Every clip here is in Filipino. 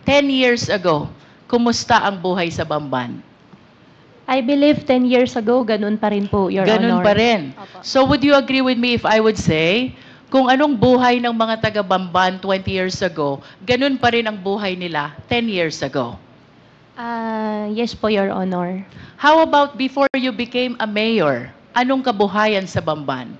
10 years ago, kumusta ang buhay sa Bamban? I believe 10 years ago, ganun pa rin po, Your Ganun Honor. pa rin. Opo. So would you agree with me if I would say, kung anong buhay ng mga taga Bamban 20 years ago, ganun pa rin ang buhay nila 10 years ago? Yes po, Your Honor. How about before you became a mayor? Anong kabuhayan sa Bamban?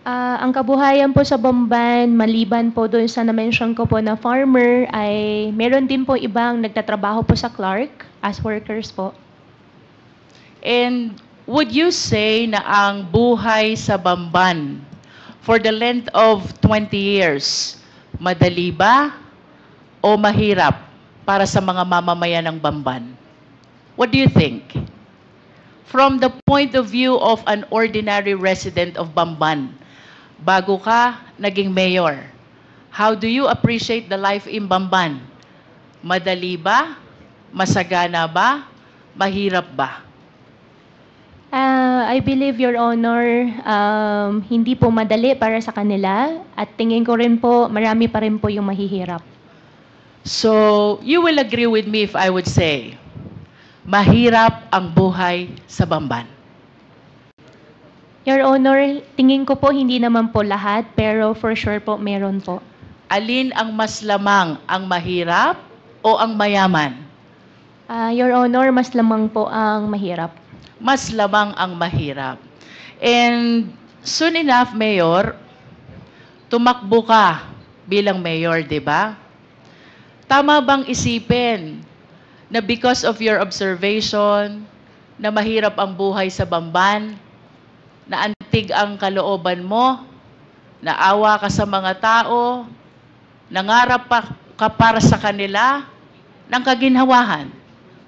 Ang kabuhayan po sa Bamban, maliban po doon sa na-mention ko po na farmer, ay meron din po ibang nagtatrabaho po sa Clark as workers po. And would you say na ang buhay sa Bamban for the length of 20 years, madali ba o mahirap para sa mga mamamayan ng Bamban? What do you think? From the point of view of an ordinary resident of Bamban, bago ka naging mayor, how do you appreciate the life in Bamban? Madali ba? Masagana ba? Mahirap ba? I believe, Your Honor, hindi po madali para sa kanila at tingin ko rin po marami pa rin po yung mahihirap. So, you will agree with me if I would say, mahirap ang buhay sa Bamban. Your Honor, tingin ko po hindi naman po lahat, pero for sure po meron po. Alin ang mas lamang, ang mahirap o ang mayaman? Your Honor, mas lamang po ang mahirap. Mas lamang ang mahirap. And soon enough, Mayor, tumakbo ka bilang mayor, di ba? Tama bang isipin na because of your observation na mahirap ang buhay sa Bamban, na antig ang kalooban mo, naawa ka sa mga tao, nangarap ka para sa kanila ng kaginhawahan?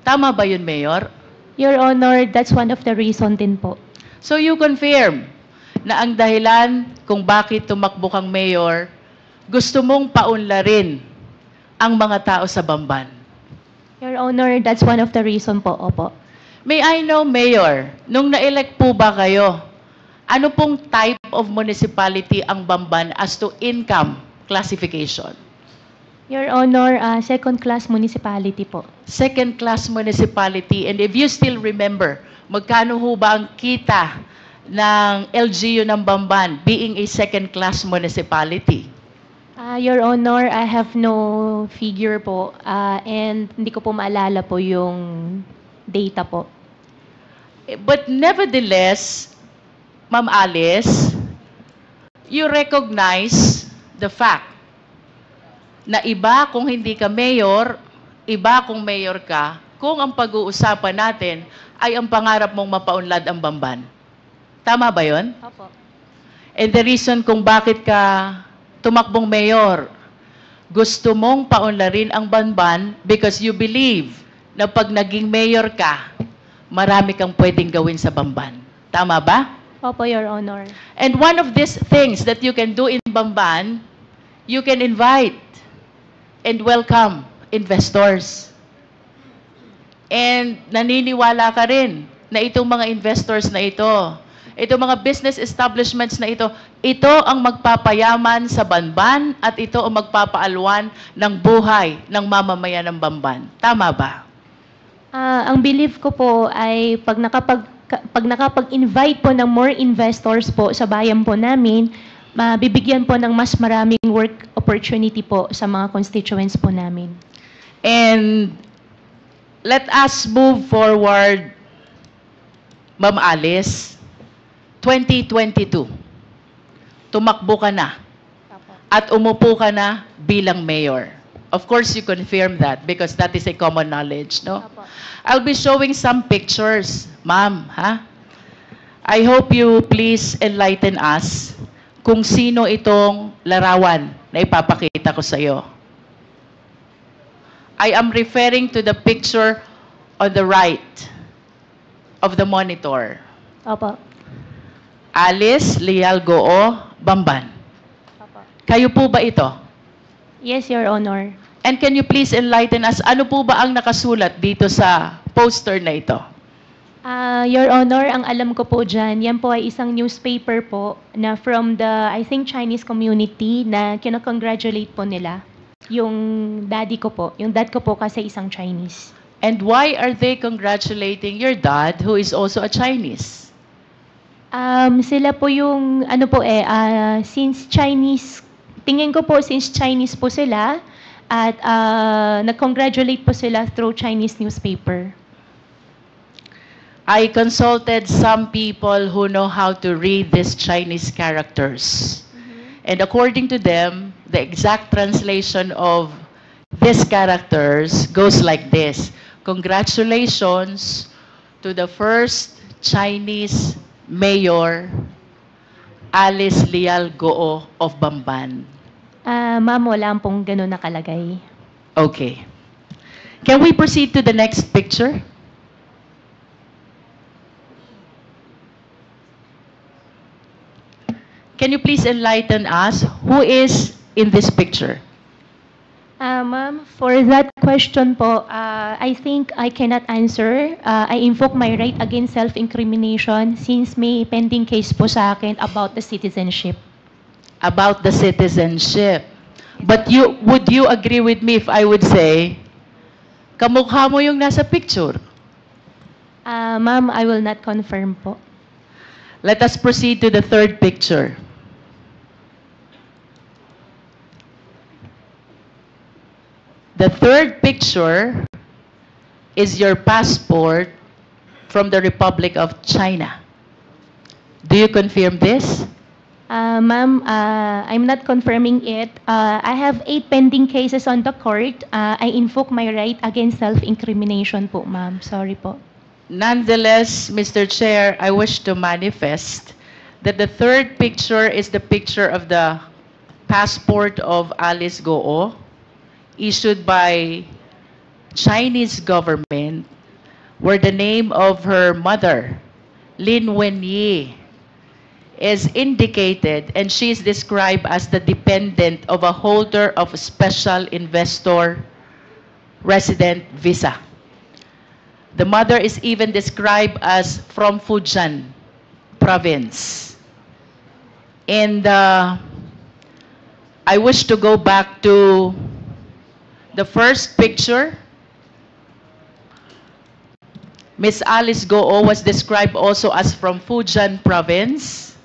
Tama ba yun, Mayor? Your Honor, that's one of the reason din po. So you confirm na ang dahilan kung bakit tumakbo kang mayor, gusto mong paunlarin ang mga tao sa Bamban. Your Honor, that's one of the reason po, opo. May I know, Mayor, nung na-elect po ba kayo, ano pong type of municipality ang Bamban as to income classification? Your Honor, second-class municipality po. Second-class municipality. And if you still remember, magkano ho ba ang kita ng LGU ng Bamban being a second-class municipality? Your Honor, I have no figure po and hindi ko po maalala po yung data po. But nevertheless, Ma'am Alice, you recognize the fact na iba kung hindi ka mayor, iba kung mayor ka, kung ang pag-uusapan natin ay ang pangarap mong mapaunlad ang Bamban. Tama ba yun? Opo. And the reason kung bakit ka tumakbong mayor, gusto mong paunlarin ang Bamban because you believe na pag naging mayor ka, marami kang pwedeng gawin sa Bamban. Tama ba? Opo, Your Honor. And one of these things that you can do in Bamban, you can invite and welcome investors. And naniniwala ka rin na itong mga investors na ito, itong mga business establishments na ito ang magpapayaman sa Bamban at ito ang magpapaalwan ng buhay ng mamamayan ng Bamban. Tama ba? Ang belief ko po ay pag nakapag-invite po ng more investors po sa bayan po namin, bibigyan po ng mas maraming work opportunity po sa mga constituents po namin. And let us move forward, Ma'am Alice. 2022, tumakbo ka na at umupo ka na bilang mayor. Of course, you confirm that because that is a common knowledge, no? I'll be showing some pictures, ma'am, ha? I hope you please enlighten us kung sino itong larawan na ipapakita ko sa iyo. I am referring to the picture on the right of the monitor. Opo. Alice Leal Goo Bamban. Opo. Kayo po ba ito? Yes, Your Honor. And can you please enlighten us, ano po ba ang nakasulat dito sa poster na ito? Your Honor, ang alam ko po dyan, yan po ay isang newspaper po na from the, I think, Chinese community na kinakongratulate po nila. Yung daddy ko po. Yung dad ko po kasi isang Chinese. And why are they congratulating your dad who is also a Chinese? Sila po yung, ano po since Chinese, tingin ko po since Chinese po sila, at nag-congratulate po sila through Chinese newspaper. I consulted some people who know how to read these Chinese characters. And according to them, the exact translation of these characters goes like this. Congratulations to the first Chinese mayor, Alice Lial Goo of Bamban. Ma'am, wala pong ganun nakalagay. Okay. Can we proceed to the next picture? Can you please enlighten us who is in this picture? Ma'am, for that question po, I think I cannot answer. I invoke my right against self-incrimination since may pending case po sa akin about the citizenship. About the citizenship. But would you agree with me if I would say, kamukha mo yung nasa picture? Ma'am, I will not confirm po. Let us proceed to the third picture. The third picture is your passport from the Republic of China. Do you confirm this? Ma'am, I'm not confirming it. I have 8 pending cases on the court. I invoke my right against self-incrimination po, ma'am. Sorry po. Nonetheless, Mr. Chair, I wish to manifest that the third picture is the picture of the passport of Alice Goo, issued by Chinese government, where the name of her mother, Lin Wenyi, is indicated, and she is described as the dependent of a holder of a special investor resident visa. The mother is even described as from Fujian province. And I wish to go back to the first picture. Miss Alice Goo was described also as from Fujian province.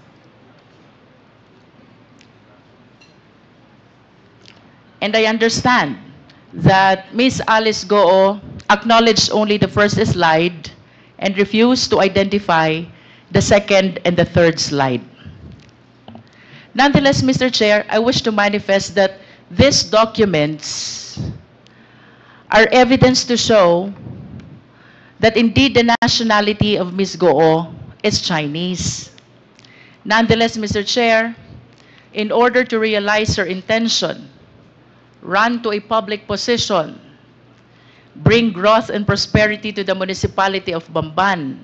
And I understand that Miss Alice Goo acknowledged only the first slide and refused to identify the second and the third slide. Nonetheless, Mr. Chair, I wish to manifest that these documents are evidence to show that indeed the nationality of Ms. Goo is Chinese. Nonetheless, Mr. Chair, in order to realize her intention, run to a public position, bring growth and prosperity to the municipality of Bamban,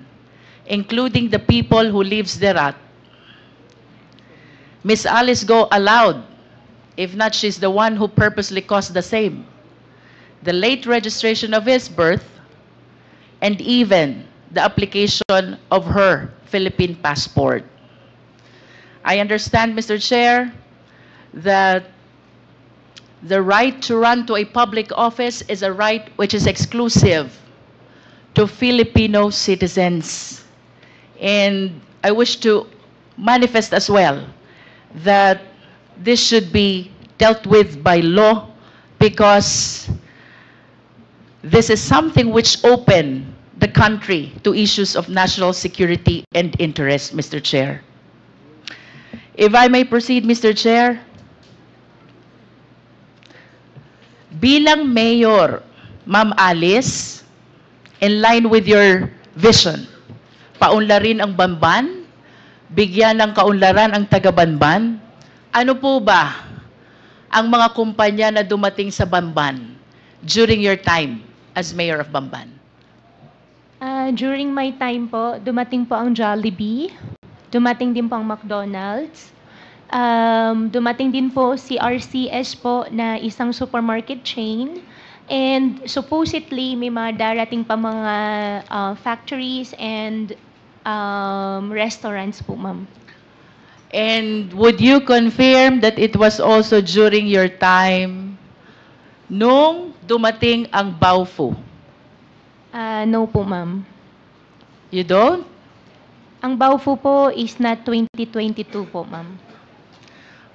including the people who lives thereat, Ms. Alice Goo allowed, if not she's the one who purposely caused the same, the late registration of his birth, and even the application of her Philippine passport. I understand, Mr. Chair, that the right to run to a public office is a right which is exclusive to Filipino citizens. And I wish to manifest as well that this should be dealt with by law, because this is something which open the country to issues of national security and interest, Mr. Chair. If I may proceed, Mr. Chair. Bilang mayor, Ma'am Alice, in line with your vision, paunlarin ang Bamban, bigyan ng kaunlaran ang taga-Bamban. Ano po ba ang mga kumpanya na dumating sa Bamban during your time as mayor of Bamban? During my time po, dumating po ang Jollibee, dumating din po ang McDonald's, dumating din po si RCS po na isang supermarket chain, and supposedly may mga darating pa mga factories and restaurants po, ma'am. And would you confirm that it was also during your time nung dumating ang Baofu? No po, ma'am. You don't? Ang Baofu po is not 2022 po, ma'am.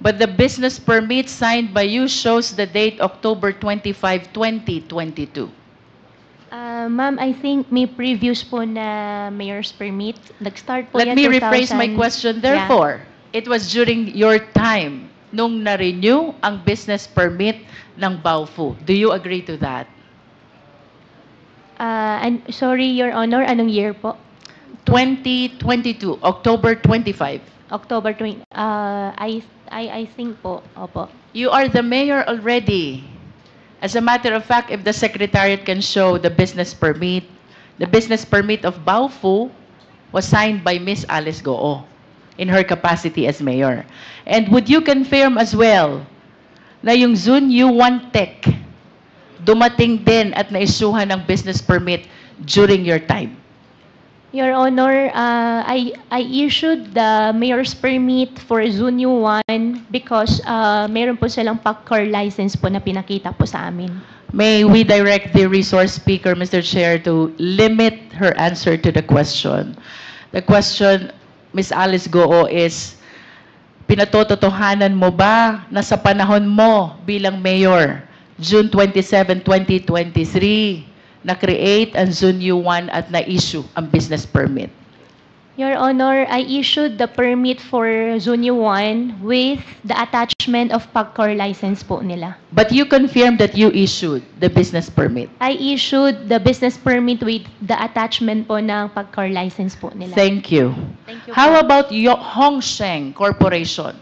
But the business permit signed by you shows the date October 25, 2022. Ma'am, I think may previous po na mayor's permit. Nag-start po Let yan me rephrase my 2000. question. Yeah. Therefore, it was during your time nung na-renew ang business permit ng Baofu. Do you agree to that? And sorry, Your Honor, anong year po? 2022, October 25. October 20. I think po. Opo. You are the mayor already. As a matter of fact, if the secretariat can show the business permit of Baofu was signed by Miss Alice Goo in her capacity as mayor. And would you confirm as well na yung Zunyu One Tech dumating din at naisuhan ng business permit during your time? Your Honor, I issued the mayor's permit for Zunyu 1 because meron po silang PACCAR license po na pinakita po sa amin. May we direct the resource speaker, Mr. Chair, to limit her answer to the question. The question, Ms. Alice Goo, is, pinatototohanan mo ba na sa panahon mo bilang mayor, June 27, 2023, na-create ang Zunyu 1 at na-issue ang business permit? Your Honor, I issued the permit for Zunyu 1 with the attachment of PACCAR license po nila. But you confirmed that you issued the business permit. I issued the business permit with the attachment po ng PACCAR license po nila. Thank you. Thank you How po. about Hongsheng Corporation?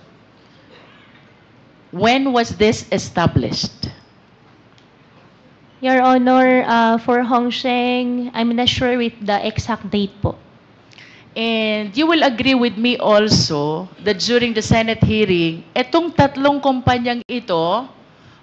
When was this established? Your Honor, for Hongsheng, I'm not sure with the exact date po. And you will agree with me also that during the Senate hearing, etong tatlong kumpanyang ito,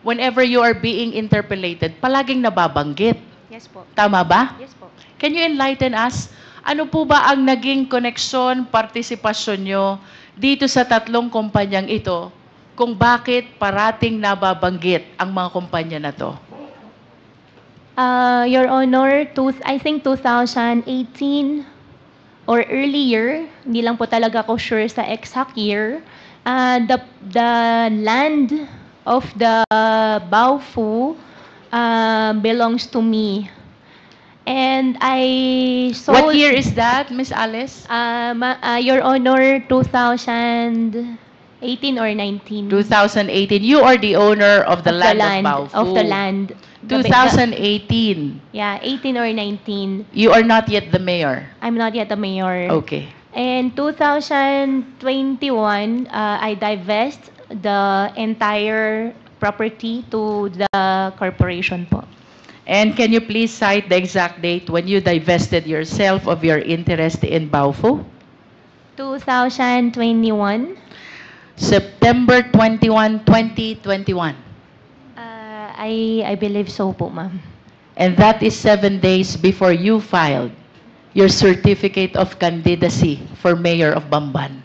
whenever you are being interpellated, palaging nababanggit. Yes po. Tama ba? Yes po. Can you enlighten us? Ano po ba ang naging koneksyon, partisipasyon nyo dito sa tatlong kumpanyang ito kung bakit parating nababanggit ang mga kumpanya na to? Your Honor, I think 2018 or earlier, hindi lang po talaga ako sure sa exact year, the land of the Baofu belongs to me. And I sold... What year is that, Miss Alice? Your Honor, 2018 or 19. 2018. You are the owner of the Of land of Baofu. Of the land. 2018. Yeah, 18 or 19. You are not yet the mayor. I'm not yet the mayor. Okay. In 2021, I divest the entire property to the corporation po. And can you please cite the exact date when you divested yourself of your interest in Baofu? 2021. September 21, 2021. I believe so po, ma'am. And that is 7 days before you filed your certificate of candidacy for mayor of Bamban.